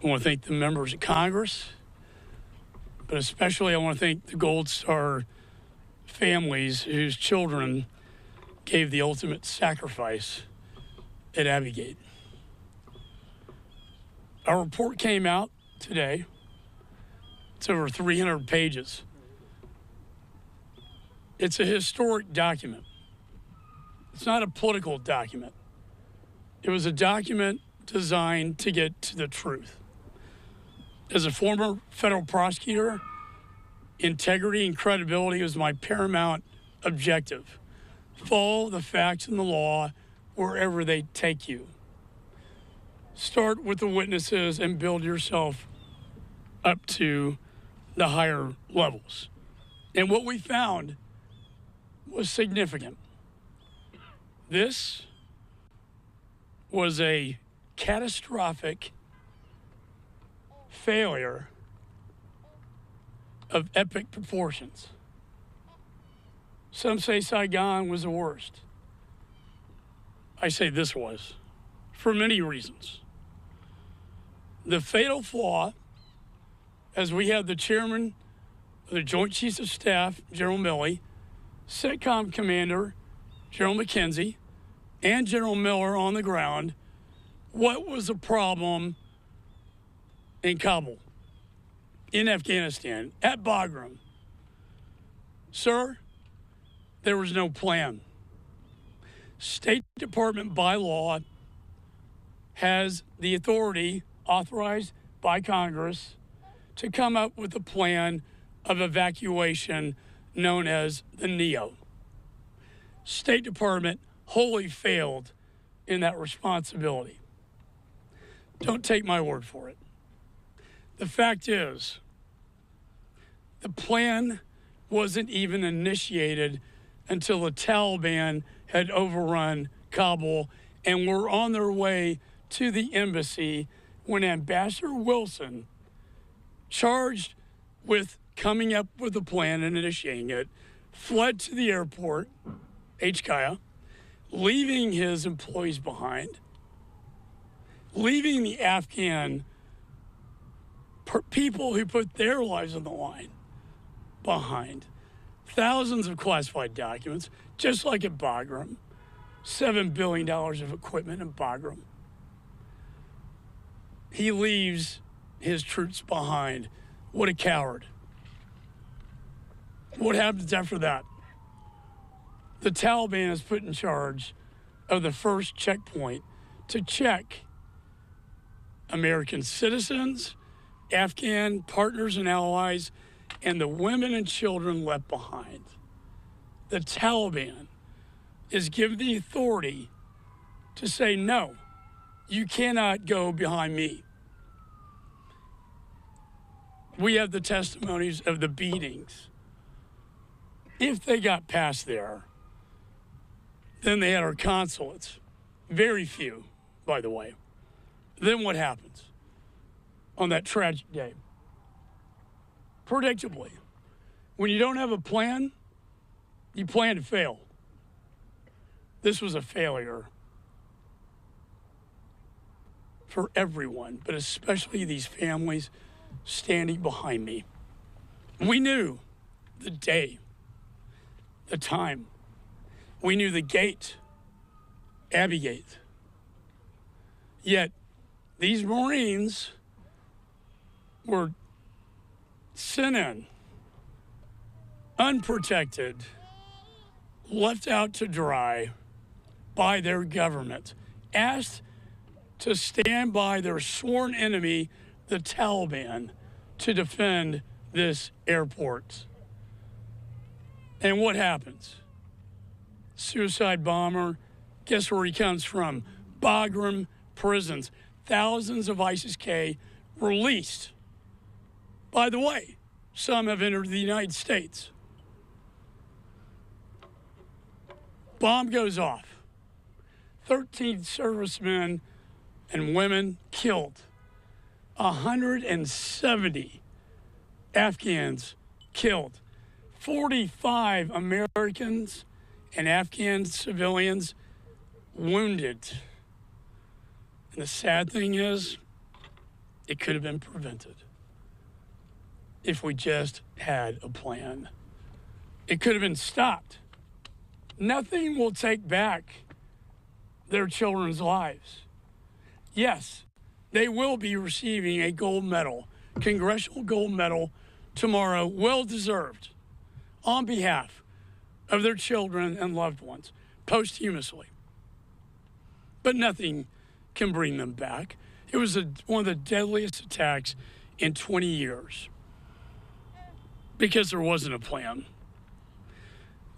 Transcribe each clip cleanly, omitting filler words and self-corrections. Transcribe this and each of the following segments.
I want to thank the members of Congress, but especially I want to thank the Gold Star families whose children gave the ultimate sacrifice at Abbey Gate. Our report came out today. It's over 300 pages. It's a historic document. It's not a political document. It was a document designed to get to the truth. As a former federal prosecutor, integrity and credibility was my paramount objective. Follow the facts and the law wherever they take you. Start with the witnesses and build yourself up to the higher levels. And what we found was significant. This was a catastrophic failure of epic proportions. Some say Saigon was the worst. I say this was, for many reasons. The fatal flaw, as we had the chairman of the Joint Chiefs of Staff, General Milley, CENTCOM Commander, General McKenzie, and General Miller on the ground, what was the problem in Kabul, in Afghanistan, at Bagram? Sir, there was no plan. State Department by law has the authority authorized by Congress to come up with a plan of evacuation known as the NEO. State Department wholly failed in that responsibility. Don't take my word for it. The fact is, the plan wasn't even initiated until the Taliban had overrun Kabul and were on their way to the embassy when Ambassador Wilson, charged with coming up with a plan and initiating it, fled to the airport, HKIA, leaving his employees behind, leaving the Afghan people who put their lives on the line behind. Thousands of classified documents, just like at Bagram, $7 billion of equipment in Bagram. He leaves his troops behind. What a coward. What happens after that? The Taliban is put in charge of the first checkpoint to check American citizens, Afghan partners and allies, and the women and children left behind. The Taliban is given the authority to say, no, you cannot go behind me. We have the testimonies of the beatings. If they got past there, then they had our consulates. Very few, by the way. Then what happens on that tragic day? Predictably, when you don't have a plan, you plan to fail. This was a failure for everyone, but especially these families standing behind me. We knew the day, the time. We knew the gate, Abbey Gate. Yet these Marines were sent in, unprotected, left out to dry by their government, asked to stand by their sworn enemy, the Taliban, to defend this airport. And what happens? Suicide bomber, guess where he comes from? Bagram prisons. Thousands of ISIS-K released. By the way, some have entered the United States. Bomb goes off. 13 servicemen and women killed. 170 Afghans killed. 45 Americans and Afghan civilians wounded. And the sad thing is, It could have been prevented if we just had a plan. It could have been stopped. Nothing will take back their children's lives. Yes, they will be receiving a gold medal, congressional gold medal tomorrow, well deserved, on behalf of their children and loved ones, posthumously. But nothing can bring them back. It was one of the deadliest attacks in 20 years because there wasn't a plan.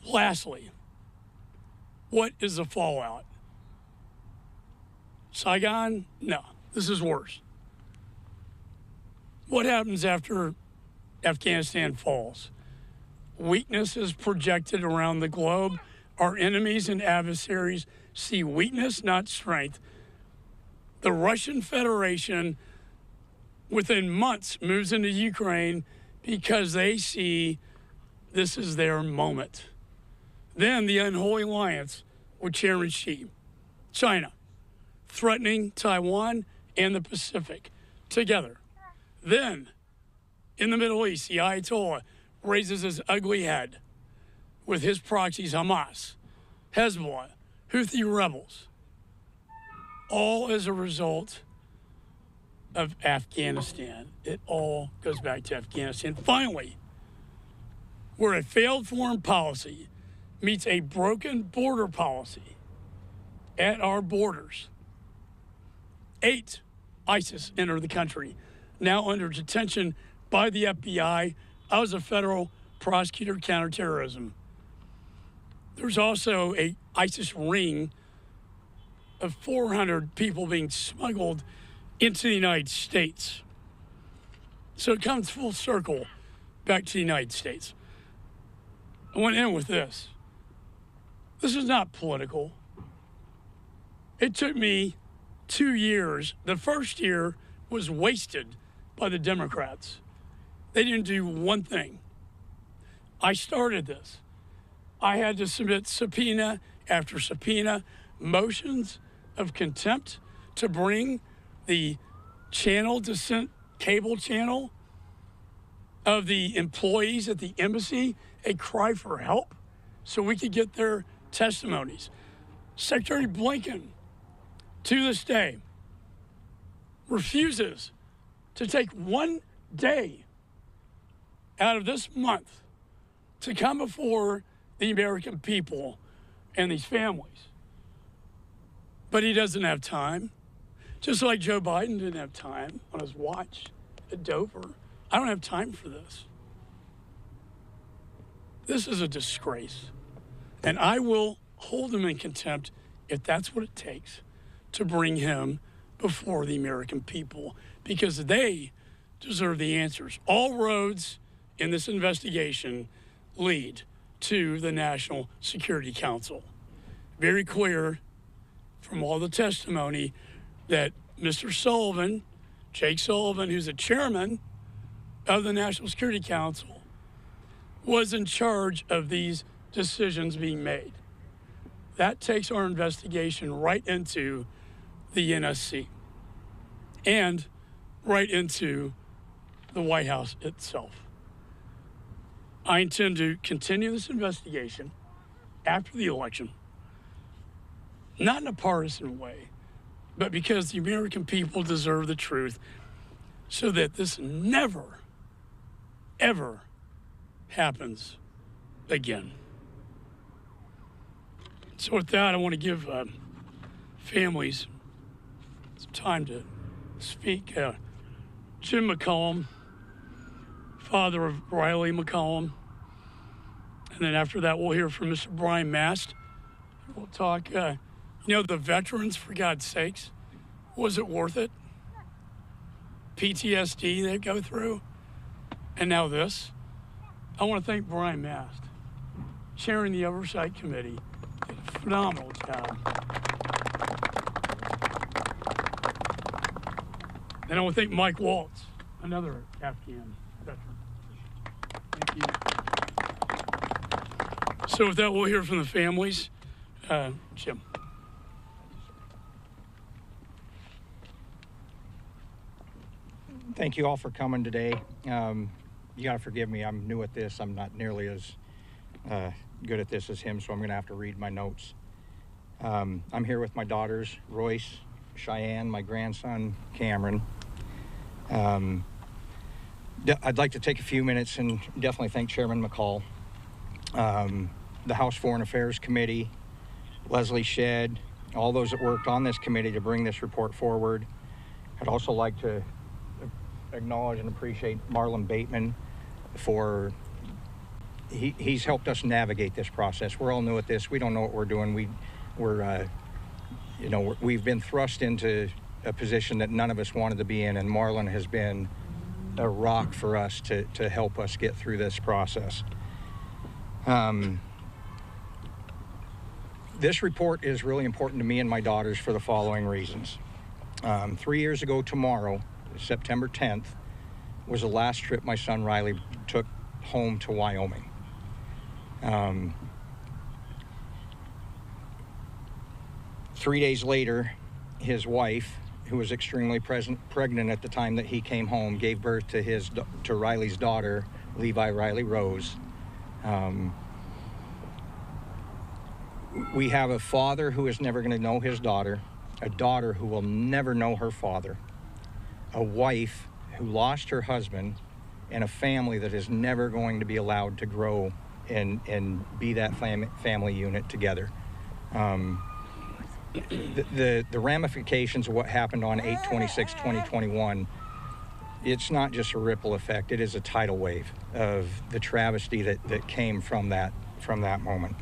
Lastly, what is the fallout? Saigon? No, this is worse. What happens after Afghanistan falls? Weakness is projected around the globe. Our enemies and adversaries see weakness, not strength. The Russian Federation, within months, moves into Ukraine because they see this is their moment. Then the unholy alliance with Chairman Xi, China, threatening Taiwan and the Pacific together. Then, in the Middle East, the Ayatollah raises his ugly head with his proxies, Hamas, Hezbollah, Houthi rebels, all as a result of Afghanistan. It all goes back to Afghanistan. Finally, where a failed foreign policy meets a broken border policy at our borders, 8 ISIS enter the country, now under detention by the FBI. I was a federal prosecutor, counterterrorism. There's also a ISIS ring of 400 people being smuggled into the United States. So it comes full circle back to the United States. I want to end with this. This is not political. It took me 2 years. The first year was wasted by the Democrats. They didn't do one thing. I started this. I had to submit subpoena after subpoena, motions of contempt to bring the channel descent cable channel of the employees at the embassy a cry for help so we could get their testimonies. Secretary Blinken, to this day, refuses to take 1 day out of this month to come before the American people and these families. But he doesn't have time. Just like Joe Biden didn't have time on his watch at Dover. I don't have time for this. This is a disgrace. And I will hold him in contempt if that's what it takes to bring him before the American people, because they deserve the answers. All roads in this investigation lead to the National Security Council. Very clear from all the testimony that Mr. Sullivan, Jake Sullivan, who's the chairman of the National Security Council, was in charge of these decisions being made. That takes our investigation right into the NSC and right into the White House itself. I intend to continue this investigation after the election, not in a partisan way, but because the American people deserve the truth so that this never, ever happens again. So with that, I want to give families some time to speak. Jim McCaul, father of Riley McCaul. And then after that, we'll hear from Mr. Brian Mast. We'll talk, the veterans, for God's sakes, was it worth it? PTSD they go through, and now this. I want to thank Brian Mast, chairing the Oversight Committee. Did a phenomenal job. And I want to thank Mike Waltz, another Afghan veteran. Thank you. So with that, we'll hear from the families. Jim. Thank you all for coming today. You got to forgive me. I'm new at this. I'm not nearly as good at this as him, so I'm going to have to read my notes. I'm here with my daughters, Royce, Cheyenne, my grandson, Cameron. I'd like to take a few minutes and definitely thank Chairman McCaul, the House Foreign Affairs Committee, Leslie Shedd, all those that worked on this committee to bring this report forward. I'd also like to acknowledge and appreciate Marlon Bateman for he's helped us navigate this process. We're all new at this. We don't know what we're doing. We've been thrust into a position that none of us wanted to be in, and Marlon has been a rock for us to help us get through this process. This report is really important to me and my daughters for the following reasons. 3 years ago tomorrow, September 10th, was the last trip my son Riley took home to Wyoming. 3 days later, his wife, who was extremely pregnant at the time that he came home, gave birth to Riley's daughter, Levi Riley Rose. We have a father who is never going to know his daughter, a daughter who will never know her father, a wife who lost her husband, and a family that is never going to be allowed to grow and be that family unit together. The ramifications of what happened on 8/26/2021, it's not just a ripple effect, it is a tidal wave of the travesty that came from that moment.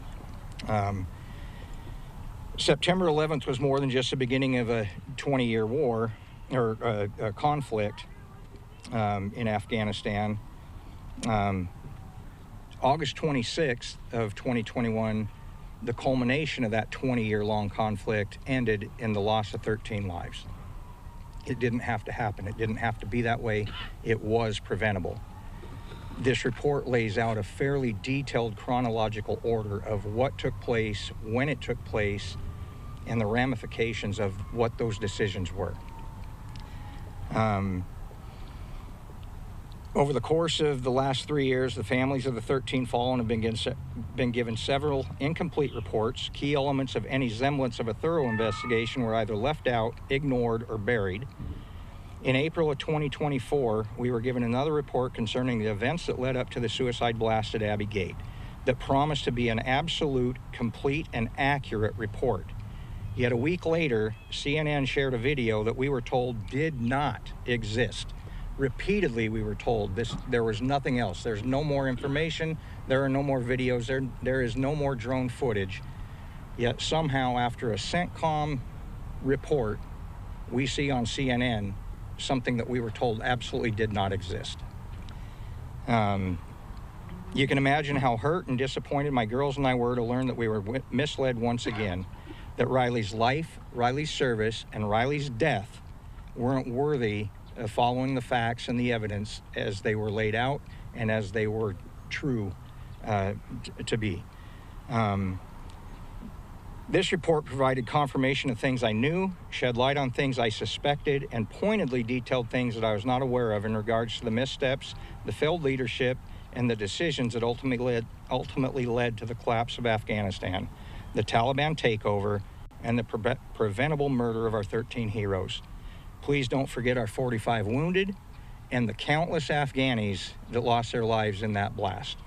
September 11th was more than just the beginning of a 20-year war or a conflict in Afghanistan. August 26th of 2021, the culmination of that 20-year-long conflict ended in the loss of 13 lives. It didn't have to happen. It didn't have to be that way. It was preventable. This report lays out a fairly detailed chronological order of what took place, when it took place, and the ramifications of what those decisions were. Over the course of the last 3 years, the families of the 13 fallen have been given several incomplete reports. Key elements of any semblance of a thorough investigation were either left out, ignored, or buried. In April of 2024, we were given another report concerning the events that led up to the suicide blast at Abbey Gate that promised to be an absolute, complete, and accurate report. Yet a week later, CNN shared a video that we were told did not exist. Repeatedly, we were told there was nothing else. There's no more information. There are no more videos. There is no more drone footage. Yet somehow, after a CENTCOM report, we see on CNN something that we were told absolutely did not exist. You can imagine how hurt and disappointed my girls and I were to learn that we were misled once again, that Riley's life, Riley's service, and Riley's death weren't worthy of following the facts and the evidence as they were laid out and as they were true to be. This report provided confirmation of things I knew, shed light on things I suspected, and pointedly detailed things that I was not aware of in regards to the missteps, the failed leadership, and the decisions that ultimately led to the collapse of Afghanistan, the Taliban takeover, and the preventable murder of our 13 heroes. Please don't forget our 45 wounded and the countless Afghanis that lost their lives in that blast.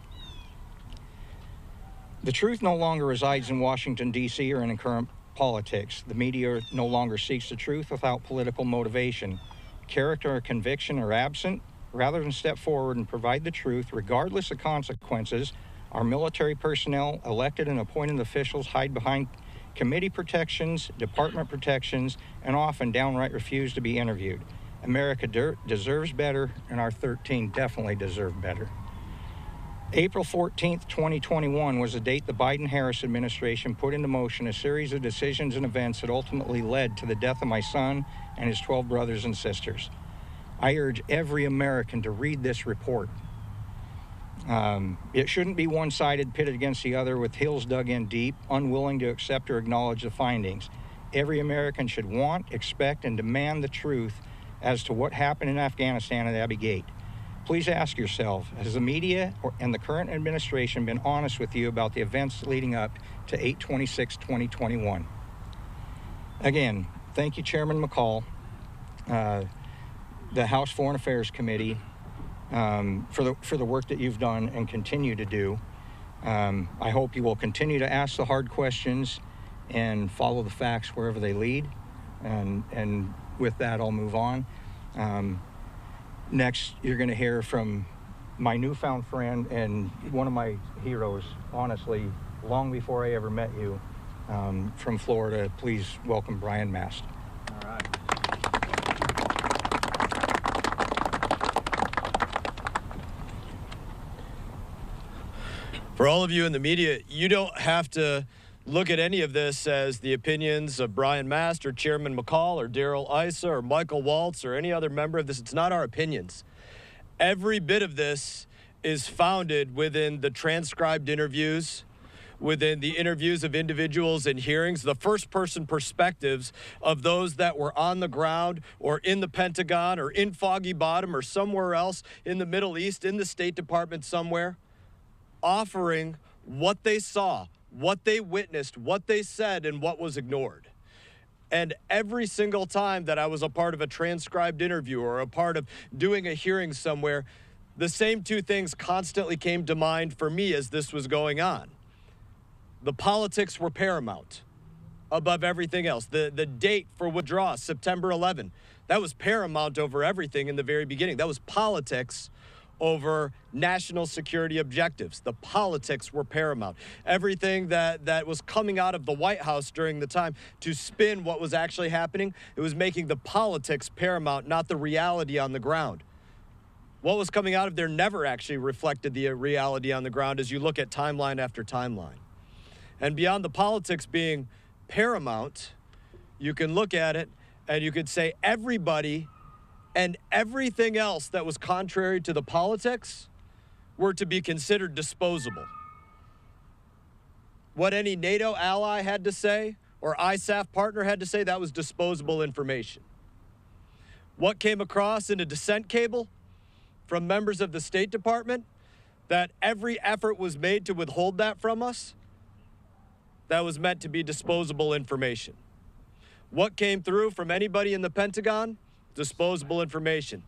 The truth no longer resides in Washington, D.C. or in current politics. The media no longer seeks the truth without political motivation. Character or conviction are absent. Rather than step forward and provide the truth, regardless of consequences, our military personnel, elected and appointed officials hide behind committee protections, department protections, and often downright refuse to be interviewed. America deserves better, and our 13 definitely deserve better. April 14th, 2021 was the date the Biden-Harris administration put into motion a series of decisions and events that ultimately led to the death of my son and his 12 brothers and sisters. I urge every American to read this report. It shouldn't be one-sided, pitted against the other with heels dug in deep, unwilling to accept or acknowledge the findings. Every American should want, expect, and demand the truth as to what happened in Afghanistan at Abbey Gate. Please ask yourself, has the media and the current administration been honest with you about the events leading up to 8/26/2021? Again, thank you, Chairman McCaul, the House Foreign Affairs Committee, for the work that you've done and continue to do. I hope you will continue to ask the hard questions and follow the facts wherever they lead. And with that, I'll move on. Next, you're going to hear from my newfound friend and one of my heroes, honestly, long before I ever met you, from Florida. Please welcome Brian Mast. All right. For all of you in the media, you don't have to look at any of this as the opinions of Brian Mast or Chairman McCaul or Darrell Issa or Michael Waltz or any other member of this. It's not our opinions. Every bit of this is founded within the transcribed interviews, within the interviews of individuals in hearings, the first-person perspectives of those that were on the ground or in the Pentagon or in Foggy Bottom or somewhere else in the Middle East, in the State Department somewhere, offering what they saw, what they witnessed, what they said, and what was ignored. And every single time that I was a part of a transcribed interview or a part of doing a hearing somewhere, the same two things constantly came to mind for me as this was going on. The politics were paramount above everything else. The date for withdrawal, September 11, that was paramount over everything in the very beginning. That was politics over national security objectives. The politics were paramount. Everything that was coming out of the White House during the time to spin what was actually happening, it was making the politics paramount, not the reality on the ground. What was coming out of there never actually reflected the reality on the ground as you look at timeline after timeline. And beyond the politics being paramount, you can look at it and you could say everybody and everything else that was contrary to the politics were to be considered disposable. What any NATO ally had to say or ISAF partner had to say, that was disposable information. What came across in a dissent cable from members of the State Department, that every effort was made to withhold that from us, that was meant to be disposable information. What came through from anybody in the Pentagon? Disposable information.